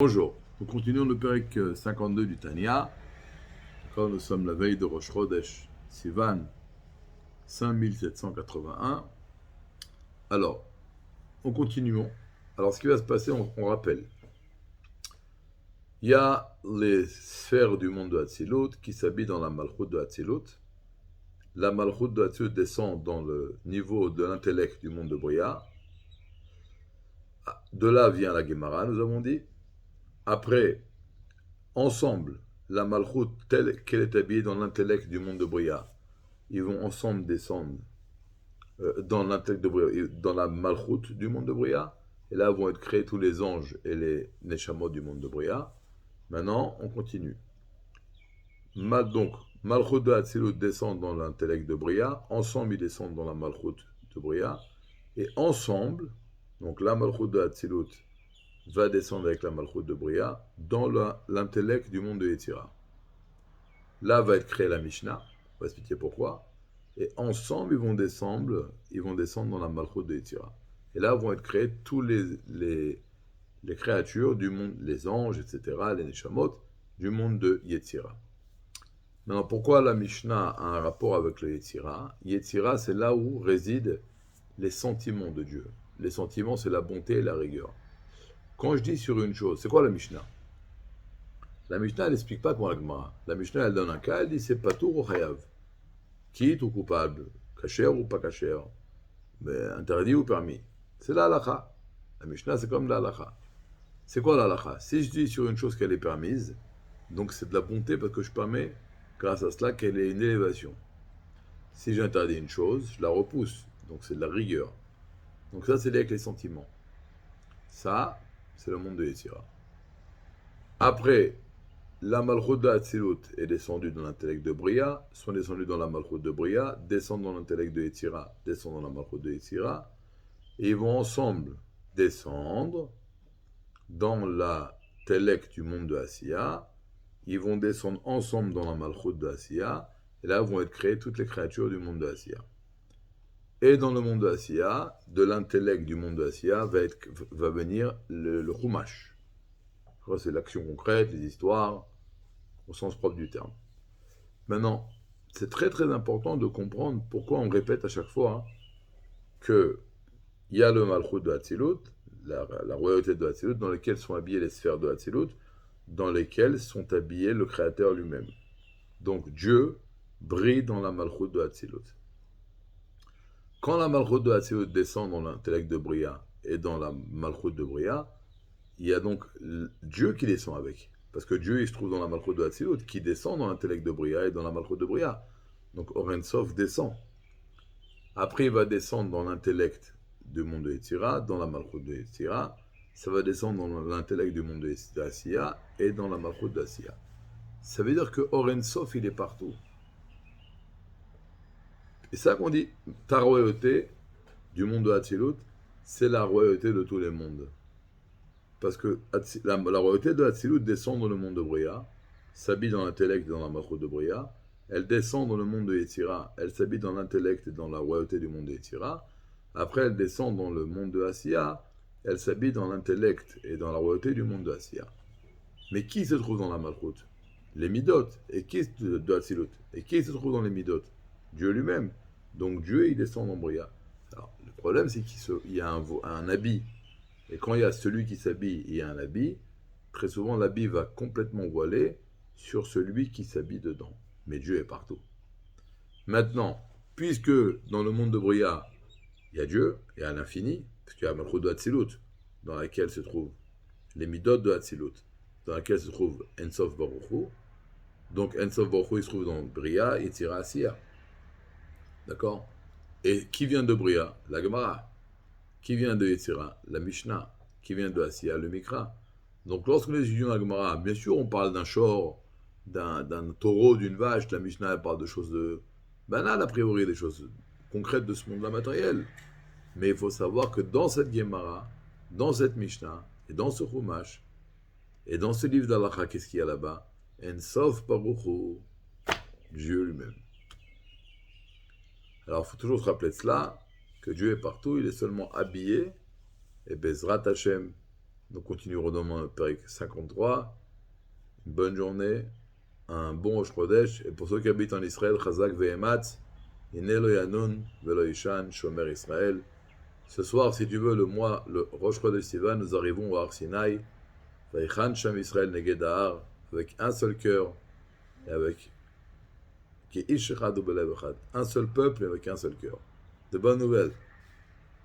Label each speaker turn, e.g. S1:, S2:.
S1: Bonjour, nous continuons le Pérec 52 du Tanya. Nous sommes la veille de Rosh Chodesh, Sivan 5781. Alors, on continue. Alors, ce qui va se passer, on rappelle. Il y a les sphères du monde de Hatzilut qui s'habillent dans la Malchut de Hatzilut. La Malchut de Hatzilut descend dans le niveau de l'intellect du monde de Bria. De là vient la Gemara, nous avons dit. Après, ensemble, la Malchut telle qu'elle est habillée dans l'intellect du monde de Bria, ils vont ensemble descendre dans l'intellect de Bria, dans la Malchut du monde de Bria, et là vont être créés tous les anges et les Neshamot du monde de Bria. Maintenant, on continue. Donc, Malchut de Hatzilut descend dans l'intellect de Bria, ensemble ils descendent dans la Malchut de Bria, et ensemble, donc la Malchut de Hatzilut va descendre avec la Malchut de Bria dans l'intellect du monde de Yetzira. Là va être créée la Mishnah, on va expliquer pourquoi. Et ensemble, ils vont descendre dans la Malchut de Yetzira. Et là vont être créées tous les créatures du monde, les anges, etc., les Neshamot, du monde de Yetzira. Maintenant, pourquoi la Mishnah a un rapport avec le Yetzira? Yetzira, c'est là où résident les sentiments de Dieu. Les sentiments, c'est la bonté et la rigueur. Quand je dis sur une chose, c'est quoi la Mishnah? La Mishnah, elle n'explique pas comment la Gemara. La Mishnah, elle donne un cas, elle dit c'est patour ou chayav. Quitte ou coupable, kasher ou pas kasher, mais interdit ou permis. C'est la halakha. La Mishnah, c'est comme la halakha. C'est quoi la halakha? Si je dis sur une chose qu'elle est permise, donc c'est de la bonté parce que je permets, grâce à cela, qu'elle ait une élévation. Si j'interdis une chose, je la repousse. Donc c'est de la rigueur. Donc ça, c'est lié avec les sentiments. Ça, c'est le monde de Yetzira. Après, la Malchut de Hatzilut est descendue dans l'intellect de Bria, sont descendus dans la Malchut de Bria, descendent dans l'intellect de Yetzira, descendent dans la Malchut de Yetzira, et ils vont ensemble descendre dans l'intellect du monde de Asiya, ils vont descendre ensemble dans la Malchut de Asiya, et là vont être créées toutes les créatures du monde de Asiya. Et dans le monde de Asiya, de l'intellect du monde de Asiya va venir le Chumash. C'est l'action concrète, les histoires, au sens propre du terme. Maintenant, c'est très très important de comprendre pourquoi on répète à chaque fois qu'il y a le Malchut de Hatzilut, la royauté de Hatzilut, dans lesquelles sont habillées les sphères de Hatzilut, dans lesquelles sont habillés le Créateur lui-même. Donc Dieu brille dans la Malchut de Hatzilut. Quand la Malchut de Hatzilut descend dans l'intellect de Bria et dans la Malchut de Bria, il y a donc Dieu qui descend avec. Parce que Dieu, il se trouve dans la Malchut de Hatzilut, qui descend dans l'intellect de Bria et dans la Malchut de Bria. Donc Oren Sof descend. Après, il va descendre dans l'intellect du monde de Yetzira, dans la Malchut de Yetzira. Ça va descendre dans l'intellect du monde de Asiya et dans la Malchut d'Asiya. Ça veut dire que Oren Sof, il est partout. Et ça qu'on dit, ta royauté du monde de Hatzilut, c'est la royauté de tous les mondes. Parce que la royauté de Hatzilut descend dans le monde de Bria, s'habille dans l'intellect et dans la Malchut de Bria. Elle descend dans le monde de Yetzira, elle s'habille dans l'intellect et dans la royauté du monde de Yetzira. Après, elle descend dans le monde de Asiya, elle s'habille dans l'intellect et dans la royauté du monde de Asiya. Mais qui se trouve dans la Malchut? Les Midot. Et qui de Hatzilut? Et qui se trouve dans les Midot? Dieu lui-même. Donc Dieu, il descend dans Bria. Alors, le problème, c'est qu'il y a un habit. Et quand il y a celui qui s'habille et il y a un habit, très souvent l'habit va complètement voiler sur celui qui s'habille dedans. Mais Dieu est partout. Maintenant, puisque dans le monde de Bria, il y a Dieu, et à l'infini, parce qu'il y a Malchut de Hatzilut, dans laquelle se trouvent les Midot de Hatzilut, dans laquelle se trouve Ensof Baruch Hu. Donc Ensof Baruch Hu, il se trouve dans Bria, Yetzira, Asiya. D'accord? Et qui vient de Bria? La Gemara. Qui vient de Yetzira? La Mishnah. Qui vient de Asiya? Le Mikra. Donc lorsque nous étudions la Gemara, bien sûr on parle d'un shor, d'un taureau, d'une vache. La Mishnah elle parle de choses de banales a priori, des choses concrètes de ce monde-là matériel. Mais il faut savoir que dans cette Gemara, dans cette Mishnah, et dans ce Chumash, et dans ce livre d'Alacha, qu'est-ce qu'il y a là-bas? Ensof Baruch Hu, Dieu lui-même. Alors il faut toujours se rappeler de cela, que Dieu est partout, il est seulement habillé, et Bezrat Hashem, Nous continuerons demain le Pérec 53. Une bonne journée, un bon Rosh Chodesh. Et pour ceux qui habitent en Israël, Chazak ve'ematz, Hine lo yanun ve'lo yishan, Shomer Israël. Ce soir, si tu veux, le Rosh Chodesh Sivan, nous arrivons au Har Sinai, Vaïchan Sham Israël Neged Ahar, avec un seul cœur et avec Ki Ish Echad Ubelev Echad, un seul peuple et avec un seul cœur. De bonnes nouvelles.